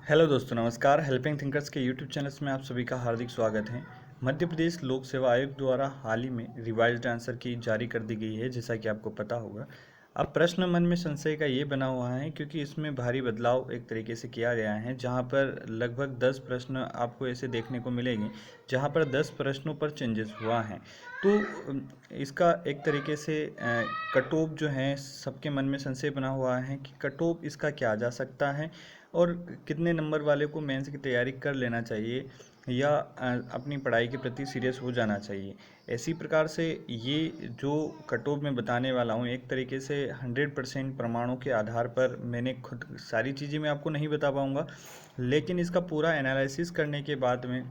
Hello दोस्तों, नमस्कार। Helping thinkers के यूट्यूब चैनल में आप सभी का हार्दिक स्वागत है। मध्य प्रदेश लोक सेवा आयोग द्वारा हाल ही में रिवाइज्ड आंसर की जारी कर दी गई है, जैसा कि आपको पता होगा। अब प्रश्न मन में संशय का ये बना हुआ है, क्योंकि इसमें भारी बदलाव एक तरीके से किया गया है, जहां पर लगभग 10 प्रश्न आपको ऐसे देखने को मिलेंगे जहां पर 10 प्रश्नों पर चेंजेस हुआ है। तो इसका एक तरीके से कट ऑफ जो है, सबके मन में संशय बना हुआ है कि कट ऑफ इसका क्या जा सकता है और कितने नंबर वाले को मेंस की तैयारी कर लेना चाहिए या अपनी पढ़ाई के प्रति सीरियस हो जाना चाहिए। इसी प्रकार से ये जो कट ऑफ मैं बताने वाला हूँ, एक तरीके से 100% प्रमाणों के आधार पर मैंने खुद सारी चीज़ें मैं आपको नहीं बता पाऊँगा, लेकिन इसका पूरा एनालिसिस करने के बाद में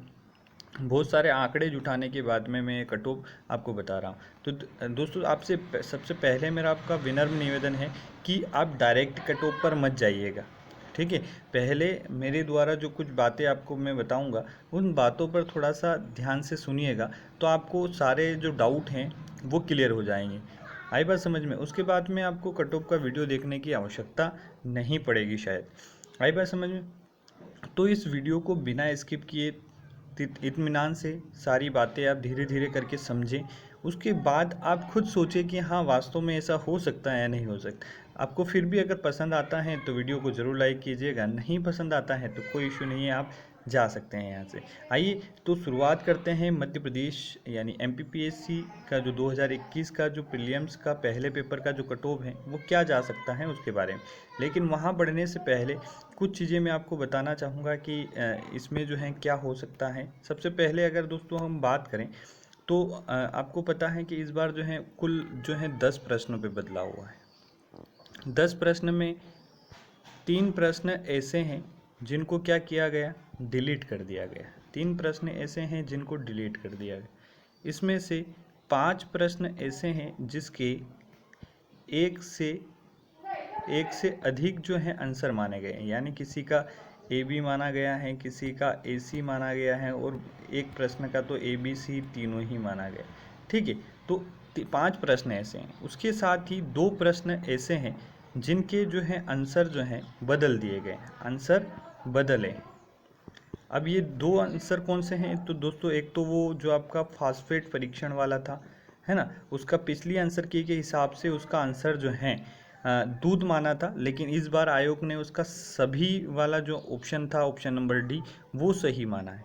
बहुत सारे आंकड़े जुटाने के बाद में मैं कट ऑफ आपको बता रहा हूँ। तो दोस्तों, आपसे सबसे पहले मेरा आपका विनम्र निवेदन है कि आप डायरेक्ट कट ऑफ पर मत जाइएगा, ठीक है। पहले मेरे द्वारा जो कुछ बातें आपको मैं बताऊंगा, उन बातों पर थोड़ा सा ध्यान से सुनिएगा, तो आपको सारे जो डाउट हैं वो क्लियर हो जाएंगे। आई बात समझ में? उसके बाद में आपको कट ऑफ का वीडियो देखने की आवश्यकता नहीं पड़ेगी शायद। आई बात समझ में? तो इस वीडियो को बिना स्किप किए इत्मीनान से सारी बातें आप धीरे धीरे करके समझें। उसके बाद आप खुद सोचें कि हाँ, वास्तव में ऐसा हो सकता है या नहीं हो सकता। आपको फिर भी अगर पसंद आता है तो वीडियो को ज़रूर लाइक कीजिएगा, नहीं पसंद आता है तो कोई इशू नहीं है, आप जा सकते हैं यहाँ से। आइए तो शुरुआत करते हैं। मध्य प्रदेश यानी एमपीपीएससी का जो 2021 का जो प्रीलिम्स का पहले पेपर का जो कट ऑफ है वो क्या जा सकता है उसके बारे में। लेकिन वहाँ बढ़ने से पहले कुछ चीज़ें मैं आपको बताना चाहूँगा कि इसमें जो है क्या हो सकता है। सबसे पहले अगर दोस्तों हम बात करें तो आपको पता है कि इस बार जो है कुल जो है 10 प्रश्नों पे बदलाव हुआ है। 10 प्रश्न में 3 प्रश्न ऐसे हैं जिनको क्या किया गया, डिलीट कर दिया गया। 3 प्रश्न ऐसे हैं जिनको डिलीट कर दिया गया। इसमें से 5 प्रश्न ऐसे हैं जिसके एक से अधिक जो है आंसर माने गए हैं, यानी किसी का ए बी माना गया है, किसी का ए सी माना गया है और एक प्रश्न का तो ए बी सी तीनों ही माना गया, ठीक है। तो 5 प्रश्न ऐसे हैं। उसके साथ ही 2 प्रश्न ऐसे हैं जिनके जो है आंसर जो हैं बदल दिए गए, आंसर बदले। अब ये 2 आंसर कौन से हैं? तो दोस्तों, एक तो वो जो आपका फास्फेट परीक्षण वाला था, है ना, उसका पिछली आंसर की के हिसाब से उसका आंसर जो है दूध माना था, लेकिन इस बार आयोग ने उसका सभी वाला जो ऑप्शन था, ऑप्शन नंबर डी, वो सही माना है,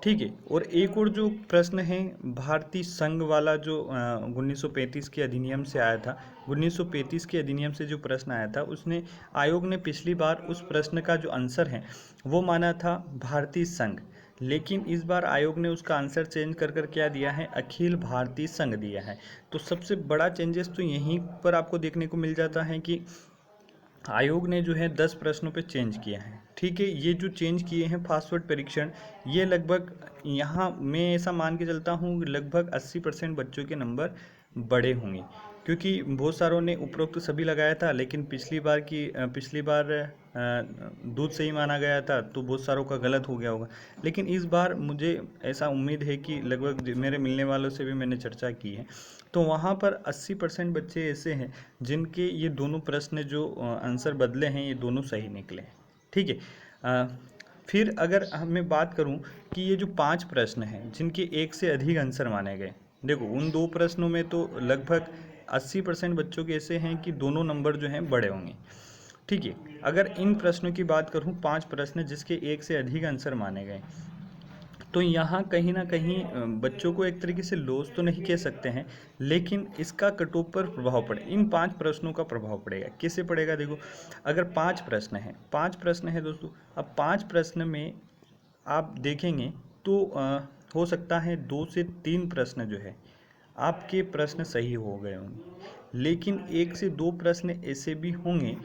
ठीक है। और एक और जो प्रश्न है भारतीय संघ वाला, जो 1935 के अधिनियम से आया था, 1935 के अधिनियम से जो प्रश्न आया था, उसने आयोग ने पिछली बार उस प्रश्न का जो आंसर है वो माना था भारतीय संघ, लेकिन इस बार आयोग ने उसका आंसर चेंज कर कर क्या दिया है, अखिल भारतीय संघ दिया है। तो सबसे बड़ा चेंजेस तो यहीं पर आपको देखने को मिल जाता है कि आयोग ने जो है 10 प्रश्नों पे चेंज किया है, ठीक है। ये जो चेंज किए हैं फास्फोर्ड परीक्षण, ये लगभग, यहाँ मैं ऐसा मान के चलता हूँ, लगभग 80% बच्चों के नंबर बड़े होंगे, क्योंकि बहुत सारों ने उपरोक्त सभी लगाया था, लेकिन पिछली बार दूध सही माना गया था, तो बहुत सारों का गलत हो गया होगा। लेकिन इस बार मुझे ऐसा उम्मीद है कि लगभग मेरे मिलने वालों से भी मैंने चर्चा की है, तो वहाँ पर 80% बच्चे ऐसे हैं जिनके ये दोनों प्रश्न जो आंसर बदले हैं, ये दोनों सही निकले हैं, ठीक है। फिर अगर मैं बात करूं कि ये जो 5 प्रश्न हैं जिनके एक से अधिक आंसर माने गए, देखो उन 2 प्रश्नों में तो लगभग 80% बच्चों के ऐसे हैं कि दोनों नंबर जो हैं बड़े होंगे, ठीक है। अगर इन प्रश्नों की बात करूं, 5 प्रश्न जिसके एक से अधिक आंसर माने गए, तो यहाँ कहीं ना कहीं बच्चों को एक तरीके से लॉस तो नहीं कह सकते हैं, लेकिन इसका कट ऑफ पर प्रभाव पड़े, इन 5 प्रश्नों का प्रभाव पड़ेगा। कैसे पड़ेगा? देखो, अगर 5 प्रश्न है दोस्तों, अब 5 प्रश्न में आप देखेंगे तो हो सकता है 2 से 3 प्रश्न जो है आपके प्रश्न सही हो गए होंगे, लेकिन 1 से 2 प्रश्न ऐसे भी होंगे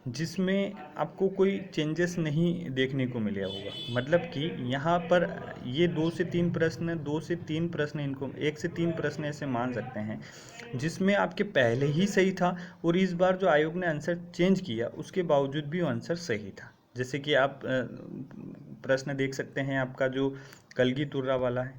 जिसमें आपको कोई चेंजेस नहीं देखने को मिला होगा। मतलब कि यहाँ पर ये 2 से 3 प्रश्न, इनको 1 से 3 प्रश्न ऐसे मान सकते हैं जिसमें आपके पहले ही सही था, और इस बार जो आयोग ने आंसर चेंज किया उसके बावजूद भी वो आंसर सही था। जैसे कि आप प्रश्न देख सकते हैं, आपका जो कलगी तुर्रा वाला है,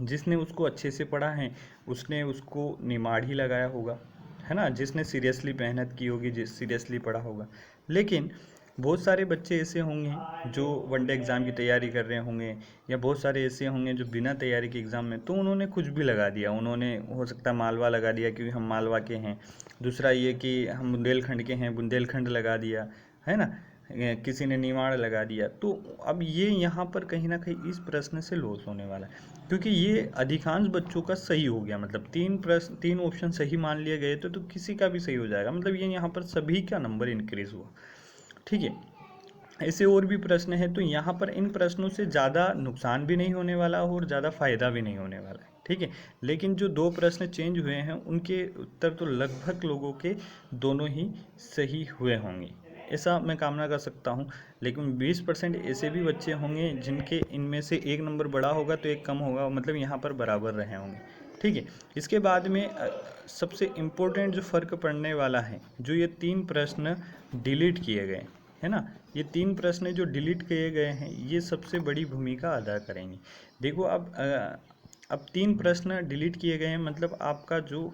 जिसने उसको अच्छे से पढ़ा है उसने उसको निमाड़ ही लगाया होगा, है ना, जिसने सीरियसली मेहनत की होगी, जिस सीरियसली पढ़ा होगा। लेकिन बहुत सारे बच्चे ऐसे होंगे जो वनडे एग्ज़ाम की तैयारी कर रहे होंगे, या बहुत सारे ऐसे होंगे जो बिना तैयारी के एग्ज़ाम में, तो उन्होंने कुछ भी लगा दिया, उन्होंने हो सकता है मालवा लगा दिया क्योंकि हम मालवा के हैं, दूसरा ये कि हम बुंदेलखंड के हैं बुंदेलखंड लगा दिया, है ना, किसी ने निमाड़ लगा दिया। तो अब ये यहाँ पर कहीं ना कहीं इस प्रश्न से लॉस होने वाला है, क्योंकि ये अधिकांश बच्चों का सही हो गया, मतलब तीन ऑप्शन सही मान लिए गए तो किसी का भी सही हो जाएगा, मतलब ये यहाँ पर सभी का नंबर इंक्रीज हुआ। ठीक है, ऐसे और भी प्रश्न है, तो यहाँ पर इन प्रश्नों से ज़्यादा नुकसान भी नहीं होने वाला और ज़्यादा फायदा भी नहीं होने वाला है। ठीक है, लेकिन जो दो प्रश्न चेंज हुए हैं उनके उत्तर तो लगभग लोगों के दोनों ही सही हुए होंगे, ऐसा मैं कामना कर सकता हूँ। लेकिन 20% ऐसे भी बच्चे होंगे जिनके इनमें से एक नंबर बड़ा होगा तो एक कम होगा, मतलब यहाँ पर बराबर रहे होंगे। ठीक है, इसके बाद में सबसे इम्पोर्टेंट जो फ़र्क पड़ने वाला है, जो ये 3 प्रश्न डिलीट किए गए, है ना, ये 3 प्रश्न जो डिलीट किए गए हैं ये सबसे बड़ी भूमिका अदा करेंगे। देखो अब 3 प्रश्न डिलीट किए गए हैं, मतलब आपका जो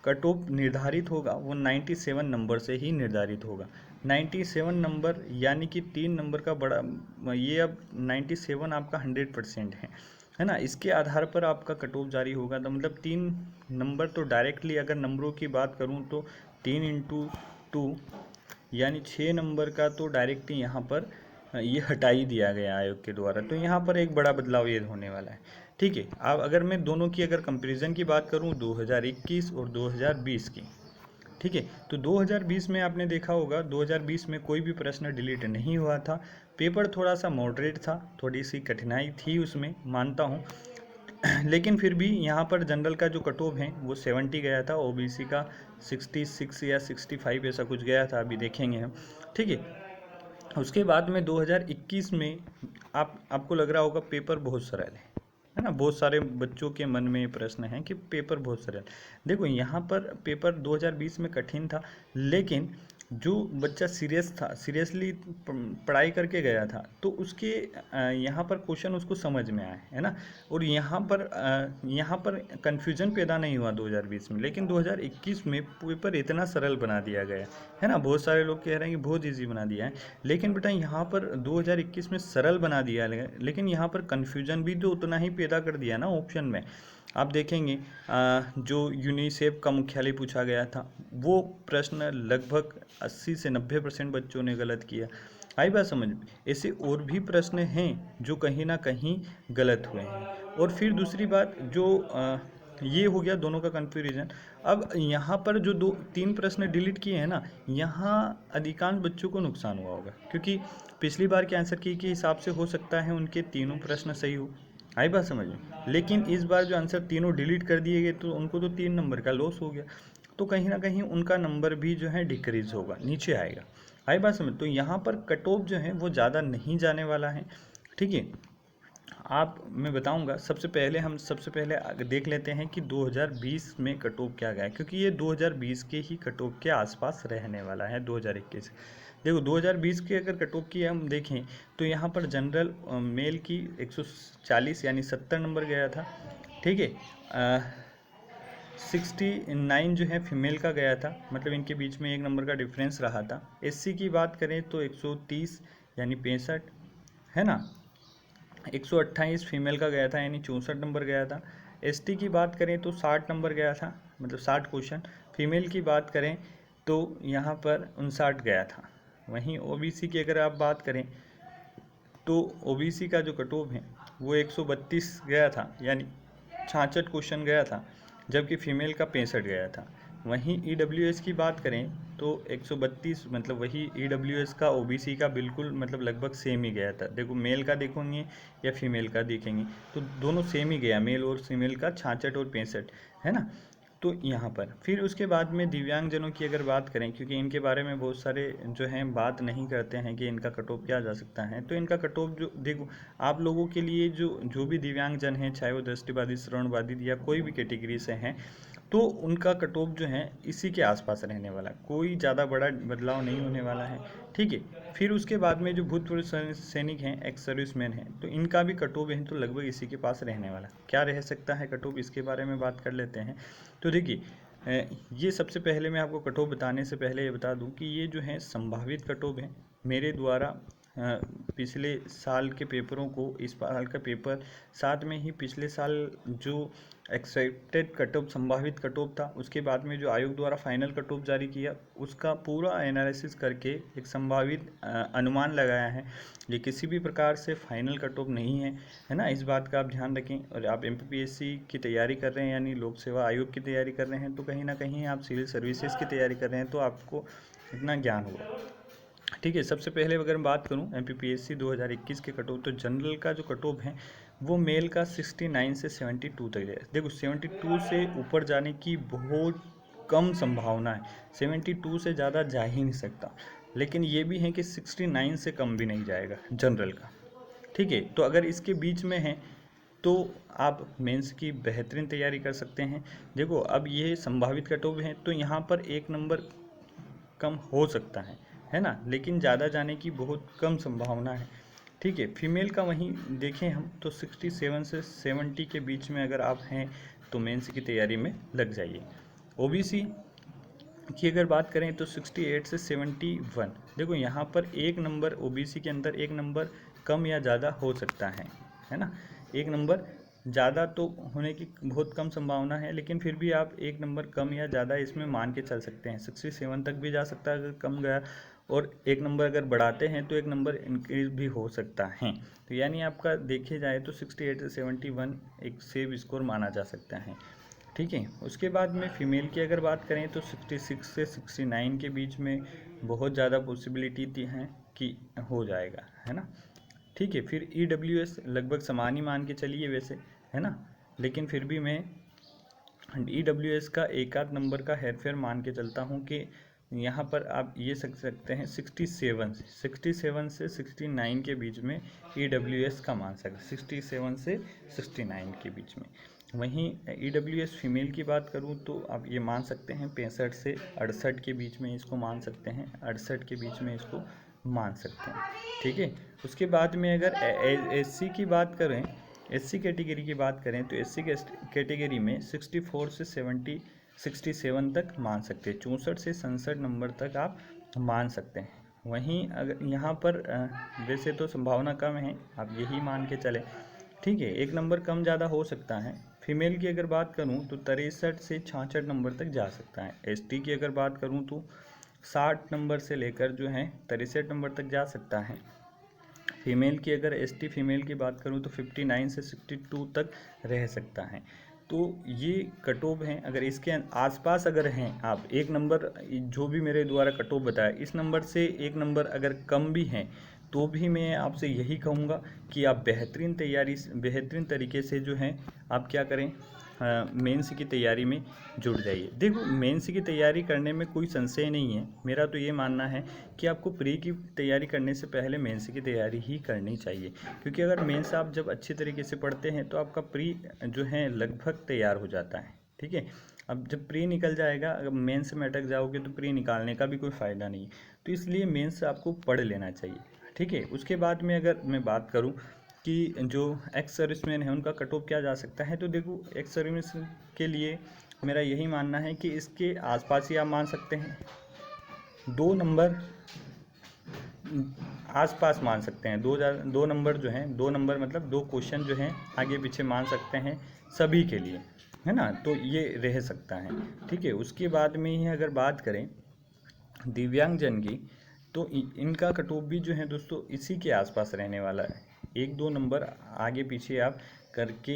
कट ऑफ निर्धारित होगा वो 97 नंबर से ही निर्धारित होगा। 97 नंबर यानी कि 3 नंबर का बड़ा, ये अब 97 आपका 100% है ना, इसके आधार पर आपका कट ऑफ जारी होगा। तो मतलब 3 नंबर तो डायरेक्टली अगर नंबरों की बात करूँ तो 3 इंटू 2 यानी 6 नंबर का तो डायरेक्ट ही यहाँ पर ये हटा ही दिया गया आयोग के द्वारा, तो यहाँ पर एक बड़ा बदलाव ये होने वाला है। ठीक है, अब अगर मैं दोनों की अगर कंपैरिजन की बात करूँ 2021 और 2020 की, ठीक है, तो 2020 में आपने देखा होगा 2020 में कोई भी प्रश्न डिलीट नहीं हुआ था, पेपर थोड़ा सा मॉडरेट था, थोड़ी सी कठिनाई थी उसमें, मानता हूँ लेकिन फिर भी यहाँ पर जनरल का जो कट ऑफ है वो 70 गया था, ओबीसी का 66 या 65 ऐसा कुछ गया था, अभी देखेंगे हम। ठीक है, उसके बाद में 2021 में आपको लग रहा होगा पेपर बहुत सरल है ना, बहुत सारे बच्चों के मन में प्रश्न है कि पेपर बहुत सरल। देखो यहाँ पर पेपर 2020 में कठिन था, लेकिन जो बच्चा सीरियस था, सीरियसली पढ़ाई करके गया था, तो उसके यहाँ पर क्वेश्चन उसको समझ में आए, है ना, और यहाँ पर कन्फ्यूजन पैदा नहीं हुआ 2020 में। लेकिन 2021 में पेपर इतना सरल बना दिया गया है ना, बहुत सारे लोग कह रहे हैं कि बहुत इजी बना दिया है, लेकिन बेटा यहाँ पर 2021 में सरल बना दिया है, लेकिन यहाँ पर कन्फ्यूजन भी तो उतना ही पैदा कर दिया ना ऑप्शन में। आप देखेंगे जो यूनिसेफ का मुख्यालय पूछा गया था वो प्रश्न लगभग 80 से 90% बच्चों ने गलत किया। आई बात समझ में? ऐसे और भी प्रश्न हैं जो कहीं ना कहीं गलत हुए हैं। और फिर दूसरी बात जो ये हो गया दोनों का कन्फ्यूजन। अब यहाँ पर जो 2-3 प्रश्न डिलीट किए हैं ना, यहाँ अधिकांश बच्चों को नुकसान हुआ होगा, क्योंकि पिछली बार के आंसर की के हिसाब से हो सकता है उनके तीनों प्रश्न सही हो। आई बात समझ में? लेकिन इस बार जो आंसर तीनों डिलीट कर दिए गए तो उनको तो 3 नंबर का लॉस हो गया, तो कहीं ना कहीं उनका नंबर भी जो है डिक्रीज होगा, नीचे आएगा। आई बात समझ? तो यहाँ पर कट ऑफ जो है वो ज़्यादा नहीं जाने वाला है। ठीक है, मैं बताऊंगा। सबसे पहले देख लेते हैं कि 2020 में कट ऑफ क्या गया है, क्योंकि ये 2020 के ही कट ऑफ के आसपास रहने वाला है 2021। देखो 2020 के अगर कट ऑफ की हम देखें तो यहाँ पर जनरल मेल की 140 यानी 70 नंबर गया था। ठीक है, 69 जो है फीमेल का गया था, मतलब इनके बीच में 1 नंबर का डिफरेंस रहा था। एससी की बात करें तो 130 यानी 65, है ना, 128 फीमेल का गया था यानी 64 नंबर गया था। एसटी की बात करें तो 60 नंबर गया था, मतलब 60 क्वेश्चन। फीमेल की बात करें तो यहाँ पर 59 गया था। वहीं ओबीसी की अगर आप बात करें तो ओबीसी का जो कट ऑफ है वो 132 गया था, यानी 66 क्वेश्चन गया था, जबकि फीमेल का 65 गया था। वहीं ईडब्ल्यूएस की बात करें तो 132, मतलब वही ईडब्ल्यूएस का ओबीसी का बिल्कुल मतलब लगभग सेम ही गया था। देखो मेल का देखोगे या फीमेल का देखेंगे तो दोनों सेम ही गया, मेल और फीमेल का 66 और 65, है ना। तो यहाँ पर फिर उसके बाद में दिव्यांगजनों की अगर बात करें, क्योंकि इनके बारे में बहुत सारे जो हैं बात नहीं करते हैं कि इनका कट ऑफ क्या जा सकता है, तो इनका कट ऑफ जो देखो आप लोगों के लिए जो भी दिव्यांगजन हैं, चाहे वो दृष्टिबाधित, श्रवणबाधित या कोई भी कैटेगरी से हैं, तो उनका कट ऑफ जो है इसी के आसपास रहने वाला है, कोई ज़्यादा बड़ा बदलाव नहीं होने वाला है। ठीक है, फिर उसके बाद में जो भूतपूर्व सैनिक हैं, एक्स सर्विसमैन हैं, तो इनका भी कट ऑफ है तो लगभग इसी के पास रहने वाला। क्या रह सकता है कट ऑफ, इसके बारे में बात कर लेते हैं। तो देखिए ये सबसे पहले मैं आपको कट ऑफ बताने से पहले ये बता दूं कि ये जो है संभावित कट ऑफ है मेरे द्वारा पिछले साल के पेपरों को इस साल का पेपर साथ में ही पिछले साल जो एक्सेप्टेड कट ऑफ संभावित कट ऑफ था उसके बाद में जो आयोग द्वारा फाइनल कट ऑफ जारी किया उसका पूरा एनालिसिस करके एक संभावित अनुमान लगाया है। ये किसी भी प्रकार से फाइनल कट ऑफ नहीं है ना, इस बात का आप ध्यान रखें। और आप एमपीपीएससी की तैयारी कर रहे हैं यानी लोक सेवा आयोग की तैयारी कर रहे हैं तो कहीं ना कहीं आप सिविल सर्विसेज की तैयारी कर रहे हैं तो आपको इतना ज्ञान होगा। ठीक है, सबसे पहले अगर मैं बात करूं एमपीपीएससी 2021 के कट ऑफ, तो जनरल का जो कट ऑफ है वो मेल का 69 से 72 तक है। देखो 72 से ऊपर जाने की बहुत कम संभावना है, 72 से ज़्यादा जा ही नहीं सकता, लेकिन ये भी है कि 69 से कम भी नहीं जाएगा जनरल का। ठीक है, तो अगर इसके बीच में है तो आप मेंस की बेहतरीन तैयारी कर सकते हैं। देखो अब ये संभावित कट ऑफ है तो यहाँ पर एक नंबर कम हो सकता है ना, लेकिन ज़्यादा जाने की बहुत कम संभावना है। ठीक है, फीमेल का वहीं देखें हम तो 67 से 70 के बीच में अगर आप हैं तो मेंस की तैयारी में लग जाइए। ओबीसी की अगर बात करें तो 68 से 71, देखो यहाँ पर एक नंबर ओबीसी के अंदर एक नंबर कम या ज़्यादा हो सकता है ना, एक नंबर ज़्यादा तो होने की बहुत कम संभावना है, लेकिन फिर भी आप एक नंबर कम या ज़्यादा इसमें मान के चल सकते हैं। 67 तक भी जा सकता है अगर कम गया, और एक नंबर अगर बढ़ाते हैं तो एक नंबर इंक्रीज भी हो सकता है। तो यानी आपका देखे जाए तो 68 से 71 एक सेफ स्कोर माना जा सकता है। ठीक है, उसके बाद में फ़ीमेल की अगर बात करें तो 66 से 69 के बीच में बहुत ज़्यादा पॉसिबिलिटी हैं कि हो जाएगा, है ना। ठीक है, फिर EWS लगभग समान ही मान के चलिए वैसे, है ना, लेकिन फिर भी मैं EWS का एक आध नंबर का हेरफेर मान के चलता हूँ कि यहाँ पर आप ये सकते हैं 67 से 69 के बीच में EWS का मान सकते, 67 से 69 के बीच में। वहीं EWS फीमेल की बात करूँ तो आप ये मान सकते हैं 65 से 68 के बीच में इसको मान सकते हैं, 68 के बीच में इसको मान सकते हैं। ठीक है, उसके बाद में अगर SC की बात करें, SC कैटेगरी की बात करें तो SC कैटेगरी में 64 से 67 तक मान सकते हैं, 64 से 67 नंबर तक आप मान सकते हैं। वहीं अगर यहाँ पर वैसे तो संभावना कम है, आप यही मान के चलें। ठीक है, एक नंबर कम ज़्यादा हो सकता है। फीमेल की अगर बात करूँ तो 63 से 66 नंबर तक जा सकता है। ST की अगर बात करूँ तो 60 नंबर से लेकर जो है 63 नंबर तक जा सकता है। फीमेल की अगर ST फीमेल की बात करूँ तो 59 से 62 तक रह सकता है। तो ये कट ऑफ हैं, अगर इसके आसपास अगर हैं आप, एक नंबर जो भी मेरे द्वारा कट ऑफ बताया इस नंबर से एक नंबर अगर कम भी हैं तो भी मैं आपसे यही कहूँगा कि आप बेहतरीन तरीके से जो है आप क्या करें, मेंस की तैयारी में जुड़ जाइए। देखो मेंस की तैयारी करने में कोई संशय नहीं है, मेरा तो ये मानना है कि आपको प्री की तैयारी करने से पहले मेंस की तैयारी ही करनी चाहिए, क्योंकि अगर मेंस आप जब अच्छी तरीके से पढ़ते हैं तो आपका प्री जो है लगभग तैयार हो जाता है। ठीक है, अब जब प्री निकल जाएगा, अगर मेंस में अटक जाओगे तो प्री निकालने का भी कोई फ़ायदा नहीं, तो इसलिए मेंस आपको पढ़ लेना चाहिए। ठीक है, उसके बाद में अगर मैं बात करूँ कि जो एक्स सर्विसमैन है उनका कट ऑफ क्या जा सकता है, तो देखो एक्स सर्विस के लिए मेरा यही मानना है कि इसके आसपास ही आप मान सकते हैं, 2 नंबर आसपास मान सकते हैं, दो नंबर जो हैं, 2 नंबर मतलब 2 क्वेश्चन जो हैं आगे पीछे मान सकते हैं सभी के लिए, है ना, तो ये रह सकता है। ठीक है, उसके बाद में ही अगर बात करें दिव्यांगजन की तो इनका कट ऑफ भी जो है दोस्तों इसी के आसपास रहने वाला है, 1-2 नंबर आगे पीछे आप करके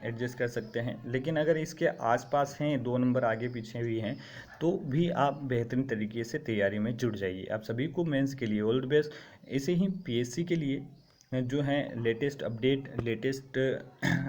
एडजस्ट कर सकते हैं, लेकिन अगर इसके आसपास हैं 2 नंबर आगे पीछे भी हैं तो भी आप बेहतरीन तरीके से तैयारी में जुट जाइए। आप सभी को मेंस के लिए ऑल द बेस्ट। ऐसे ही पीएससी के लिए जो हैं लेटेस्ट अपडेट, लेटेस्ट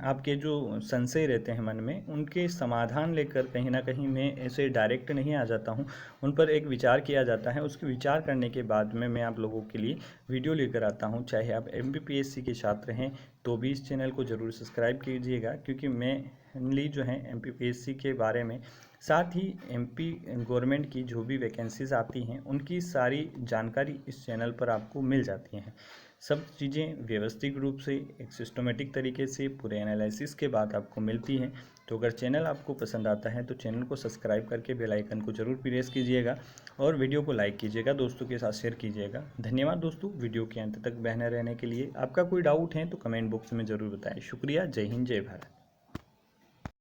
आपके जो संशय रहते हैं मन में उनके समाधान लेकर कहीं ना कहीं मैं ऐसे डायरेक्ट नहीं आ जाता हूं, उन पर एक विचार किया जाता है, उसके विचार करने के बाद में मैं आप लोगों के लिए वीडियो लेकर आता हूं। चाहे आप एमपीपीएससी के छात्र हैं तो भी इस चैनल को ज़रूर सब्सक्राइब कीजिएगा, क्योंकि मेनली जो है एमपीपीएससी के बारे में, साथ ही एमपी गवर्नमेंट की जो भी वैकेंसीज आती हैं उनकी सारी जानकारी इस चैनल पर आपको मिल जाती हैं। सब चीज़ें व्यवस्थित रूप से एक सिस्टमेटिक तरीके से पूरे एनालिसिस के बाद आपको मिलती हैं। तो अगर चैनल आपको पसंद आता है तो चैनल को सब्सक्राइब करके बेल आइकन को जरूर प्रेस कीजिएगा और वीडियो को लाइक कीजिएगा, दोस्तों के साथ शेयर कीजिएगा। धन्यवाद दोस्तों वीडियो के अंत तक बने रहने के लिए। आपका कोई डाउट है तो कमेंट बॉक्स में ज़रूर बताएं। शुक्रिया। जय हिंद, जय भारत।